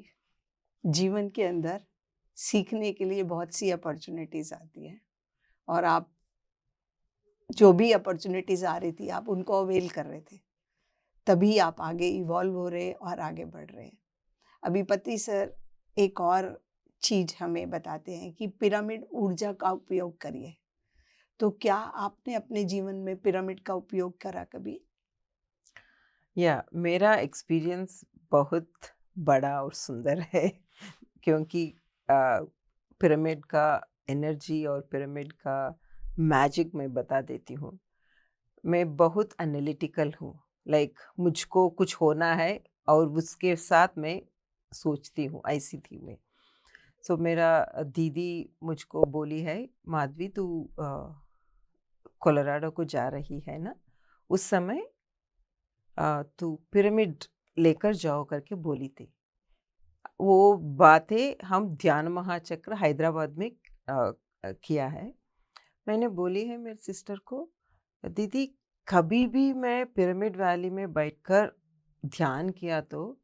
जीवन के अंदर सीखने के लिए बहुत सी अपॉर्चुनिटीज आती हैं और आप जो भी अपॉर्चुनिटीज आ रही थी आप उनको अवेल कर रहे थे, तभी आप आगे इवॉल्व हो रहे और आगे बढ़ रहे हैं। अभी पति सर एक और चीज हमें बताते हैं कि पिरामिड ऊर्जा का उपयोग करिए, तो क्या आपने अपने जीवन में पिरामिड का उपयोग करा कभी? मेरा एक्सपीरियंस बहुत बड़ा और सुंदर है क्योंकि पिरामिड का एनर्जी और पिरामिड का मैजिक मैं बता देती हूँ। मैं बहुत एनालिटिकल हूँ, लाइक मुझको कुछ होना है और उसके साथ मैं सोचती हूँ, ऐसी थी मैं। मेरा दीदी मुझको बोली है, माधवी तू कोलोराडो को जा रही है ना, उस समय तू पिरामिड लेकर जाओ करके बोली थी। वो बातें हम ध्यान महाचक्र हैदराबाद में किया है। मैंने बोली है मेरी सिस्टर को, दीदी कभी भी मैं पिरामिड वैली में बैठकर ध्यान किया तो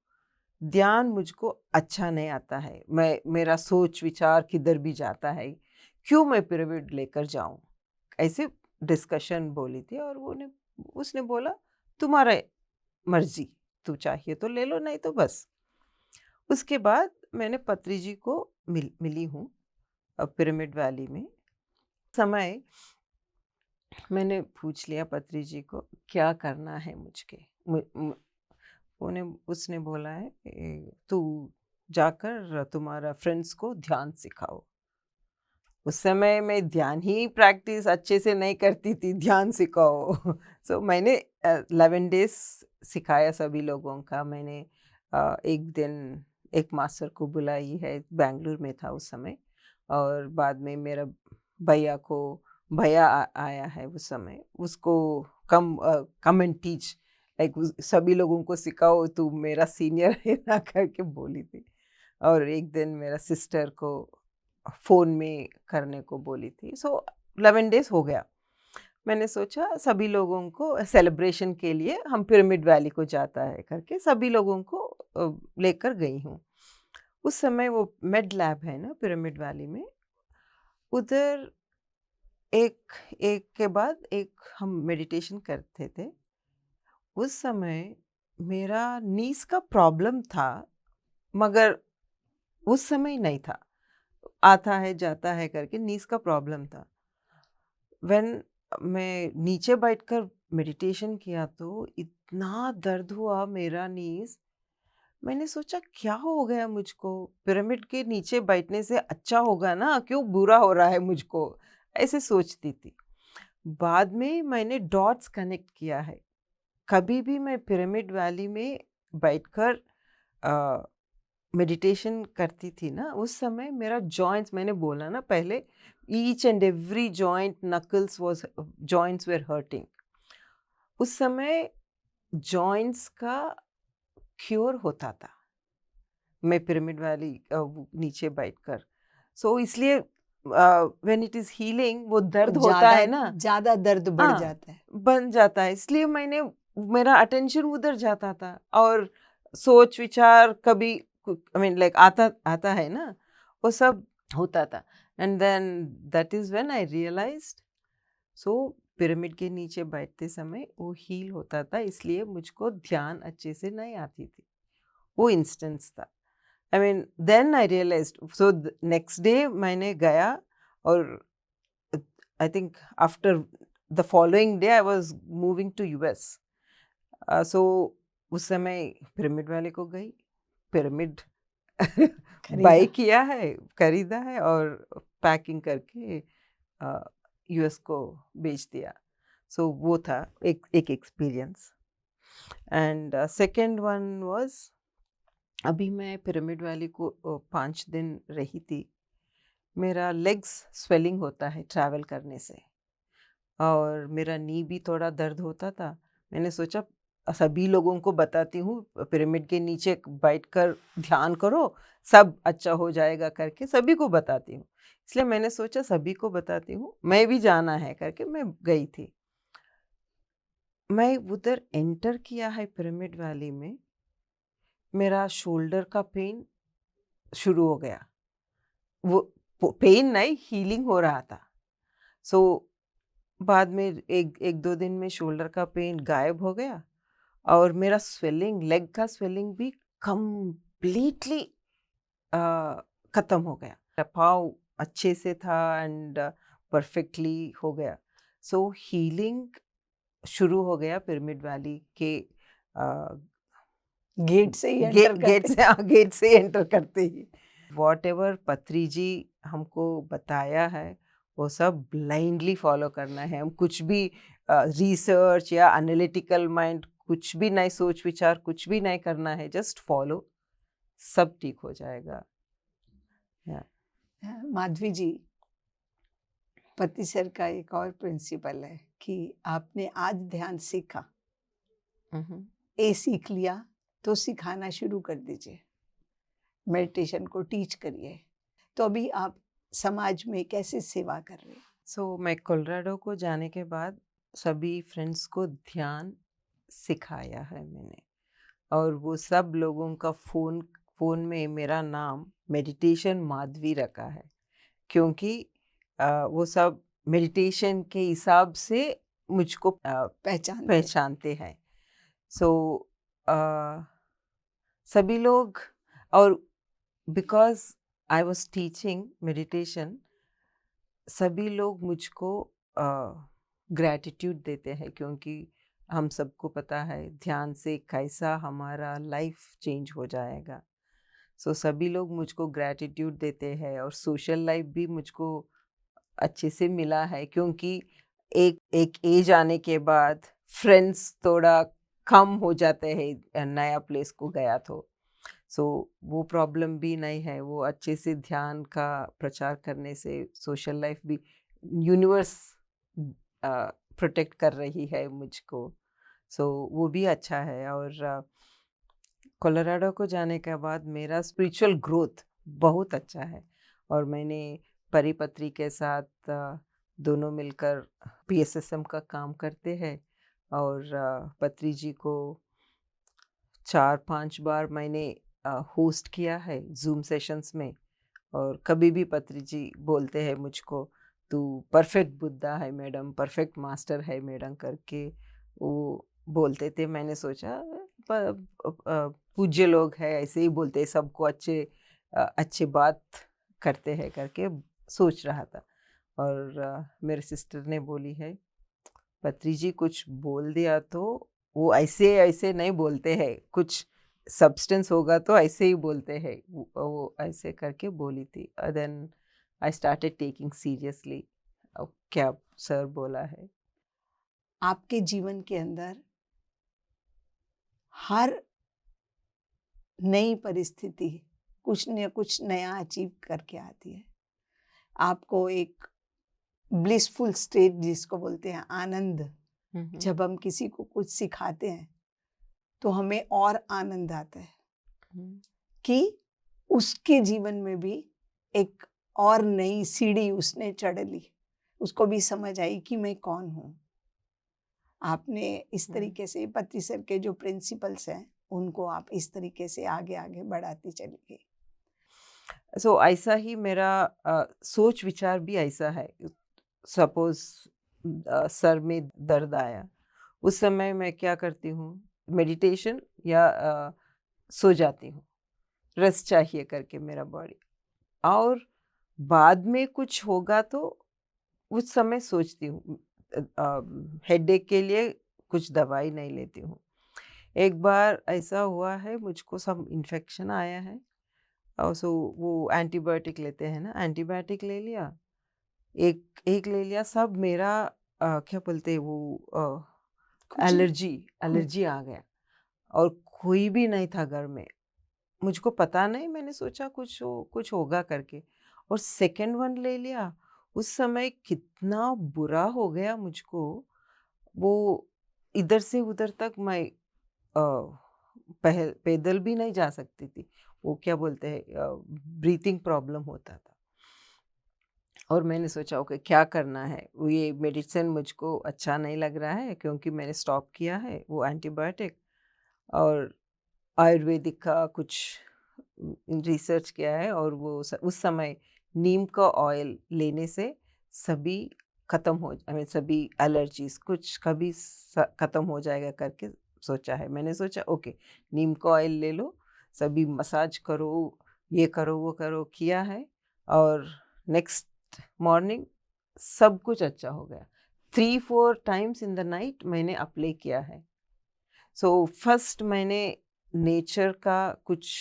ध्यान मुझको अच्छा नहीं आता है, मेरा सोच विचार किधर भी जाता है, क्यों मैं पिरामिड लेकर जाऊं, ऐसे डिस्कशन बोली थी। और उसने बोला तुम्हारा मर्जी, तू चाहिए तो ले लो, नहीं तो बस। उसके बाद मैंने पत्री जी को मिली हूँ पिरामिड वैली में। समय मैंने पूछ लिया पत्री जी को क्या करना है मुझके। उसने बोला है तू जाकर तुम्हारा फ्रेंड्स को ध्यान सिखाओ। उस समय मैं ध्यान ही प्रैक्टिस अच्छे से नहीं करती थी, ध्यान सिखाओ। मैंने 11 डेज सिखाया सभी लोगों का। मैंने एक दिन एक मास्टर को बुलाई है, बेंगलुरु में था उस समय, और बाद में मेरा भैया आया है उस समय, उसको कम एंड टीच, लाइक सभी लोगों को सिखाओ, तू मेरा सीनियर है ना करके बोली थी। और एक दिन मेरा सिस्टर को फ़ोन में करने को बोली थी। 11 डेज हो गया। मैंने सोचा सभी लोगों को सेलिब्रेशन के लिए हम पिरामिड वैली को जाता है करके सभी लोगों को लेकर गई हूँ। उस समय वो मेड लैब है ना पिरामिड वैली में, उधर एक एक के बाद एक हम मेडिटेशन करते थे। उस समय मेरा नीज़ का प्रॉब्लम था, मगर उस समय नहीं था। आता है, जाता है करके नीज़ का प्रॉब्लम था। व्हेन मैं नीचे बैठकर मेडिटेशन किया तो इतना दर्द हुआ मेरा नीज़, मैंने सोचा क्या हो गया मुझको? पिरामिड के नीचे बैठने से अच्छा होगा ना, क्यों बुरा हो रहा है मुझको? ऐसे सोचती थी। बाद में मैंने डॉट्स कनेक्ट किया है। कभी भी मैं पिरामिड वैली में बैठकर मेडिटेशन करती थी ना, उस समय मेरा जॉइंट्स, मैंने बोला ना पहले, each and every joint knuckles was joints were hurting. उस समय जॉइंट्स का क्योर होता था मैं पिरामिड वैली नीचे बैठकर। सो इसलिए व्हेन इट इज हीलिंग वो दर्द होता है ना, ज्यादा दर्द बढ़ हाँ, जाता है। बन जाता है। इसलिए मेरा अटेंशन उधर जाता था और सोच विचार कभी आई मीन लाइक आता आता है ना, वो सब होता था। And then that is when I realised, so pyramid के नीचे बैठते समय वो हील होता था, इसलिए मुझको ध्यान अच्छे से नहीं आती थी। वो इंस्टेंस था। I mean then I realised, so next day मैंने गया और I think after the following day I was moving to US. So उस समय पिरामिड वाले को गई, पिरामिड बाय किया है, खरीदा है और पैकिंग करके यूएस को बेच दिया। सो वो था एक experience. And second one was, अभी मैं पिरामिड वैली को 5 दिन रही थी। मेरा लेग्स स्वेलिंग होता है ट्रैवल करने से, और मेरा नी भी थोड़ा दर्द होता था। मैंने सोचा सभी लोगों को बताती हूँ, पिरामिड के नीचे बैठकर ध्यान करो, सब अच्छा हो जाएगा करके सभी को बताती हूँ। इसलिए मैंने सोचा सभी को बताती हूँ, मैं भी जाना है करके मैं गई थी। मैं उधर एंटर किया है पिरामिड वैली में, मेरा शोल्डर का पेन शुरू हो गया। वो पेन नहीं, हीलिंग हो रहा था। सो बाद में एक दो दिन में शोल्डर का पेन गायब हो गया और मेरा स्वेलिंग, लेग का स्वेलिंग भी कंप्लीटली खत्म हो गया। पाँव अच्छे से था एंड परफेक्टली हो गया। सो हीलिंग शुरू हो गया पिरामिड वैली के गेट से ही एंटर गेट से एंटर करते ही। वॉट एवर पत्री जी हमको बताया है वो सब ब्लाइंडली फॉलो करना है। हम कुछ भी रिसर्च या एनालिटिकल माइंड कुछ भी नहीं, सोच विचार कुछ भी नहीं करना है, जस्ट फॉलो, सब ठीक हो जाएगा। माधवी जी, पति सर का एक और प्रिंसिपल है कि आपने आज ध्यान सीखा, ए सीख लिया तो सिखाना शुरू कर दीजिए, मेडिटेशन को टीच करिए। तो अभी आप समाज में कैसे सेवा कर रहे हैं? सो मैं कोलोराडो को जाने के बाद सभी फ्रेंड्स को ध्यान सिखाया है मैंने, और वो सब लोगों का फ़ोन में मेरा नाम मेडिटेशन माधवी रखा है, क्योंकि वो सब मेडिटेशन के हिसाब से मुझको पहचानते हैं। सो सभी लोग, और because I was teaching meditation, सभी लोग मुझको ग्रैटिट्यूड देते हैं, क्योंकि हम सबको पता है ध्यान से कैसा हमारा लाइफ चेंज हो जाएगा। सो सभी लोग मुझको ग्रैटिट्यूड देते हैं, और सोशल लाइफ भी मुझको अच्छे से मिला है, क्योंकि एक एज आने के बाद फ्रेंड्स थोड़ा कम हो जाते हैं, नया प्लेस को गया तो। सो वो प्रॉब्लम भी नहीं है। वो अच्छे से ध्यान का प्रचार करने से सोशल लाइफ भी, यूनिवर्स प्रोटेक्ट कर रही है मुझको। सो वो भी अच्छा है। और कोलोराडो को जाने के बाद मेरा स्पिरिचुअल ग्रोथ बहुत अच्छा है, और मैंने परिपत्री के साथ दोनों मिलकर PSSM का काम करते हैं, और पत्री जी को 4-5 बार मैंने होस्ट किया है जूम सेशंस में, और कभी भी पत्री जी बोलते हैं मुझको, तू परफेक्ट बुद्धा है मैडम, परफेक्ट मास्टर है मैडम करके वो बोलते थे। मैंने सोचा पूज्य लोग हैं, ऐसे ही बोलते हैं, सबको अच्छे बात करते हैं करके सोच रहा था। और मेरे सिस्टर ने बोली है, पत्री जी कुछ बोल दिया तो वो ऐसे ऐसे नहीं बोलते हैं, कुछ सब्सटेंस होगा तो ऐसे ही बोलते हैं, वो ऐसे करके बोली थी। Then I started taking seriously क्या सर बोला है। आपके जीवन के अंदर हर नई परिस्थिति कुछ न कुछ नया अचीव करके आती है। आपको एक ब्लिसफुल स्टेट जिसको बोलते हैं आनंद, जब हम किसी को कुछ सिखाते हैं तो हमें और आनंद आता है कि उसके जीवन में भी एक और नई सीढ़ी उसने चढ़ ली, उसको भी समझ आई कि मैं कौन हूँ। आपने इस तरीके से पत्री सर के जो प्रिंसिपल्स हैं उनको आप इस तरीके से आगे आगे बढ़ाती चली गई। सो ऐसा ही मेरा सोच विचार भी ऐसा है। सपोज सर में दर्द आया, उस समय मैं क्या करती हूँ, मेडिटेशन या सो जाती हूँ, रेस्ट चाहिए करके मेरा बॉडी। और बाद में कुछ होगा तो उस समय सोचती हूँ, हेडेक के लिए कुछ दवाई नहीं लेती हूँ। एक बार ऐसा हुआ है, मुझको सब इन्फेक्शन आया है, और सो वो एंटीबायोटिक लेते हैं ना, एंटीबायोटिक ले लिया, एक एक ले लिया, सब मेरा क्या बोलते हैं वो एलर्जी आ गया, और कोई भी नहीं था घर में, मुझको पता नहीं, मैंने सोचा कुछ होगा करके, और सेकंड वन ले लिया। उस समय कितना बुरा हो गया मुझको, वो इधर से उधर तक मैं पैदल भी नहीं जा सकती थी, वो क्या बोलते हैं ब्रीथिंग प्रॉब्लम होता था। और मैंने सोचा ओके क्या करना है, वो ये मेडिसिन मुझको अच्छा नहीं लग रहा है क्योंकि मैंने स्टॉप किया है वो एंटीबायोटिक, और आयुर्वेदिक का कुछ रिसर्च किया है, और वो उस समय नीम का ऑयल लेने से सभी ख़त्म हो, आई मीन सभी एलर्जीज कुछ कभी ख़त्म हो जाएगा करके सोचा है। मैंने सोचा ओके नीम का ऑयल ले लो, सभी मसाज करो, ये करो वो करो, किया है, और नेक्स्ट मॉर्निंग सब कुछ अच्छा हो गया। 3-4 टाइम्स इन द नाइट मैंने अप्लाई किया है। सो फर्स्ट मैंने नेचर का कुछ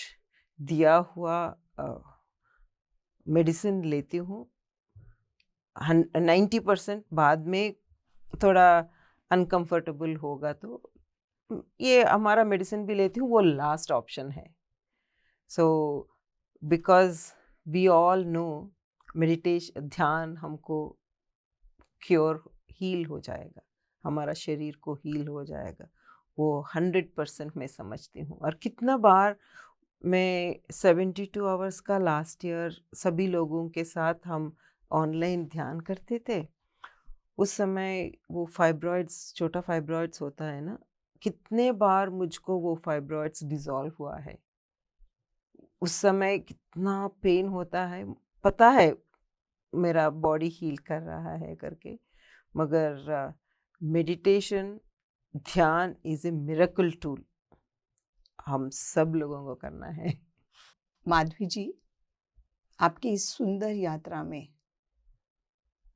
दिया हुआ मेडिसिन लेती हूँ, 90%। बाद में थोड़ा अनकंफर्टेबल होगा तो ये हमारा मेडिसिन भी लेती हूँ, वो लास्ट ऑप्शन है। So because we all know meditation, ध्यान हमको क्योर हील हो जाएगा, हमारा शरीर को हील हो जाएगा, वो 100% मैं समझती हूँ। और कितना बार मैं 72 आवर्स का लास्ट ईयर सभी लोगों के साथ हम ऑनलाइन ध्यान करते थे, उस समय वो फाइब्रॉइड्स, छोटा फाइब्रॉइड्स होता है ना, कितने बार मुझको वो फाइब्रॉइड्स डिसॉल्व हुआ है। उस समय कितना पेन होता है, पता है मेरा बॉडी हील कर रहा है करके, मगर मेडिटेशन, ध्यान इज़ ए मिरेकल टूल, हम सब लोगों को करना है। माधवी जी, आपकी इस सुंदर यात्रा में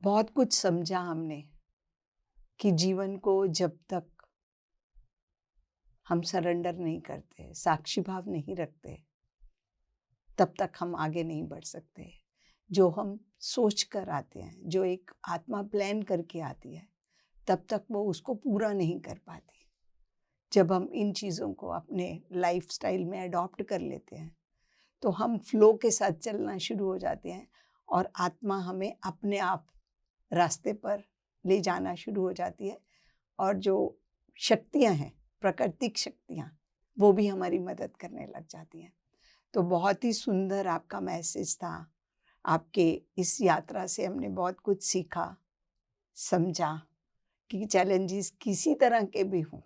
बहुत कुछ समझा हमने कि जीवन को जब तक हम सरेंडर नहीं करते, साक्षी भाव नहीं रखते, तब तक हम आगे नहीं बढ़ सकते। जो हम सोच कर आते हैं, जो एक आत्मा प्लान करके आती है, तब तक वो उसको पूरा नहीं कर पाती। जब हम इन चीज़ों को अपने लाइफस्टाइल में अडॉप्ट कर लेते हैं तो हम फ्लो के साथ चलना शुरू हो जाते हैं, और आत्मा हमें अपने आप रास्ते पर ले जाना शुरू हो जाती है, और जो शक्तियाँ हैं, प्राकृतिक शक्तियाँ, वो भी हमारी मदद करने लग जाती हैं। तो बहुत ही सुंदर आपका मैसेज था। आपके इस यात्रा से हमने बहुत कुछ सीखा, समझा कि चैलेंजेस किसी तरह के भी हों,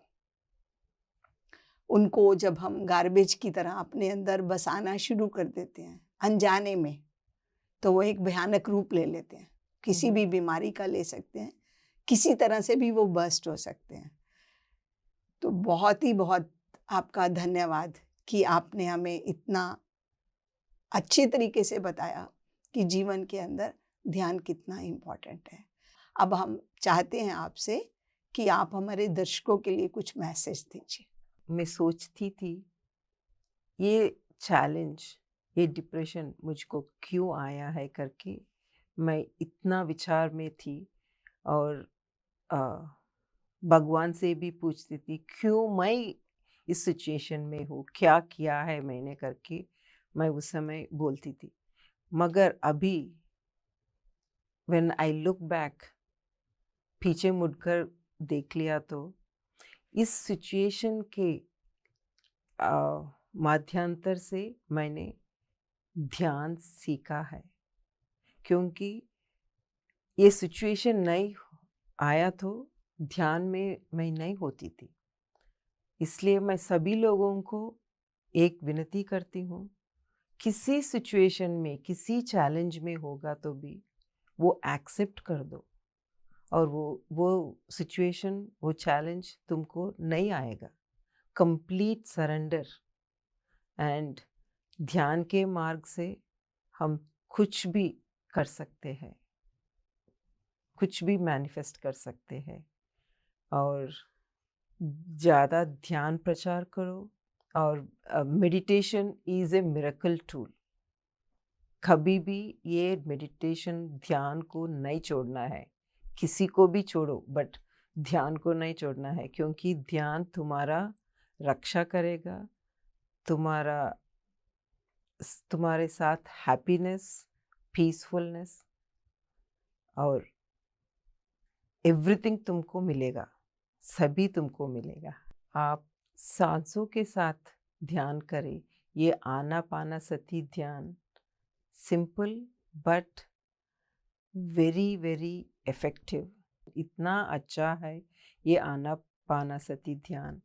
उनको जब हम गार्बेज की तरह अपने अंदर बसाना शुरू कर देते हैं अनजाने में, तो वो एक भयानक रूप ले लेते हैं। किसी भी बीमारी का ले सकते हैं, किसी तरह से भी वो बर्स्ट हो सकते हैं। तो बहुत ही बहुत आपका धन्यवाद कि आपने हमें इतना अच्छे तरीके से बताया कि जीवन के अंदर ध्यान कितना इम्पोर्टेंट है। अब हम चाहते हैं आपसे कि आप हमारे दर्शकों के लिए कुछ मैसेज दीजिए। मैं सोचती थी ये चैलेंज, ये डिप्रेशन मुझको क्यों आया है करके मैं इतना विचार में थी, और भगवान से भी पूछती थी क्यों मैं इस सिचुएशन में हूँ, क्या किया है मैंने करके मैं उस समय बोलती थी। मगर अभी व्हेन आई लुक बैक, पीछे मुड़कर देख लिया तो इस सिचुएशन के माध्यंतर से मैंने ध्यान सीखा है, क्योंकि ये सिचुएशन नहीं आया तो ध्यान में मैं नहीं होती थी। इसलिए मैं सभी लोगों को एक विनती करती हूँ, किसी सिचुएशन में, किसी चैलेंज में होगा तो भी वो एक्सेप्ट कर दो, और वो सिचुएशन, वो चैलेंज तुमको नहीं आएगा। कंप्लीट सरेंडर एंड ध्यान के मार्ग से हम कुछ भी कर सकते हैं, कुछ भी मैनिफेस्ट कर सकते हैं। और ज़्यादा ध्यान प्रचार करो, और meditation is a miracle tool. कभी भी ये मेडिटेशन, ध्यान को नहीं छोड़ना है, किसी को भी छोड़ो बट ध्यान को नहीं छोड़ना है, क्योंकि ध्यान तुम्हारा रक्षा करेगा, तुम्हारे साथ हैप्पीनेस, पीसफुलनेस और एवरीथिंग तुमको मिलेगा, सभी तुमको मिलेगा। आप सांसों के साथ ध्यान करें। ये आनापानसति ध्यान simple but very very effective, इतना अच्छा है ये आनापानसति ध्यान।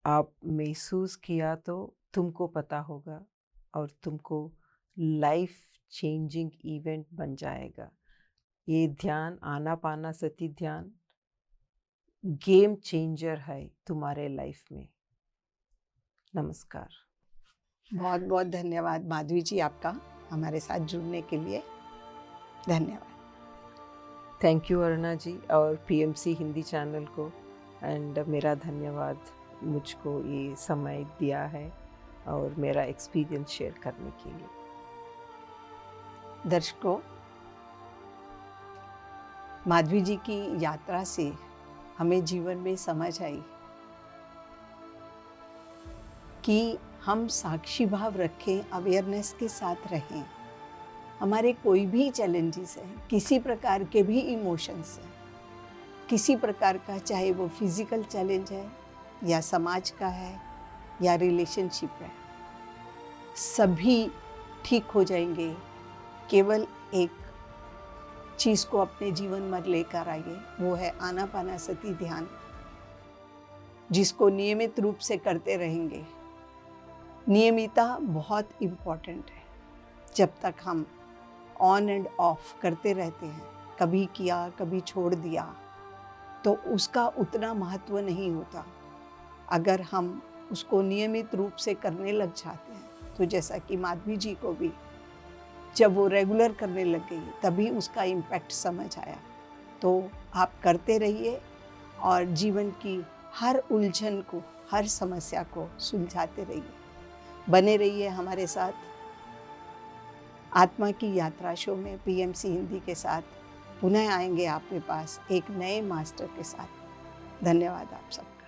आप महसूस किया तो तुमको पता होगा, और तुमको लाइफ चेंजिंग इवेंट बन जाएगा। ये ध्यान, आनापानसति ध्यान गेम चेंजर है तुम्हारे लाइफ में। नमस्कार। बहुत बहुत धन्यवाद माधवी जी आपका हमारे साथ जुड़ने के लिए। धन्यवाद। थैंक यू अरुणा जी और पीएमसी हिंदी चैनल को, एंड मेरा धन्यवाद मुझको ये समय दिया है और मेरा एक्सपीरियंस शेयर करने के लिए। दर्शकों, माधवी जी की यात्रा से हमें जीवन में समझ आई कि हम साक्षी भाव रखें, अवेयरनेस के साथ रहें। हमारे कोई भी चैलेंजेस हैं, किसी प्रकार के भी इमोशंस हैं, किसी प्रकार का, चाहे वो फिजिकल चैलेंज है या समाज का है या रिलेशनशिप है, सभी ठीक हो जाएंगे। केवल एक चीज़ को अपने जीवन में लेकर आइए, वो है आनापानसति ध्यान, जिसको नियमित रूप से करते रहेंगे। नियमितता बहुत इम्पॉर्टेंट है। जब तक हम ऑन एंड ऑफ करते रहते हैं, कभी किया कभी छोड़ दिया, तो उसका उतना महत्व नहीं होता। अगर हम उसको नियमित रूप से करने लग जाते हैं, तो जैसा कि माधवी जी को भी जब वो रेगुलर करने लग गई तभी उसका इम्पैक्ट समझ आया। तो आप करते रहिए और जीवन की हर उलझन को, हर समस्या को सुलझाते रहिए। बने रहिए हमारे साथ आत्मा की यात्रा शो में। पीएमसी हिंदी के साथ पुनः आएंगे आपके पास एक नए मास्टर के साथ। धन्यवाद आप सबका।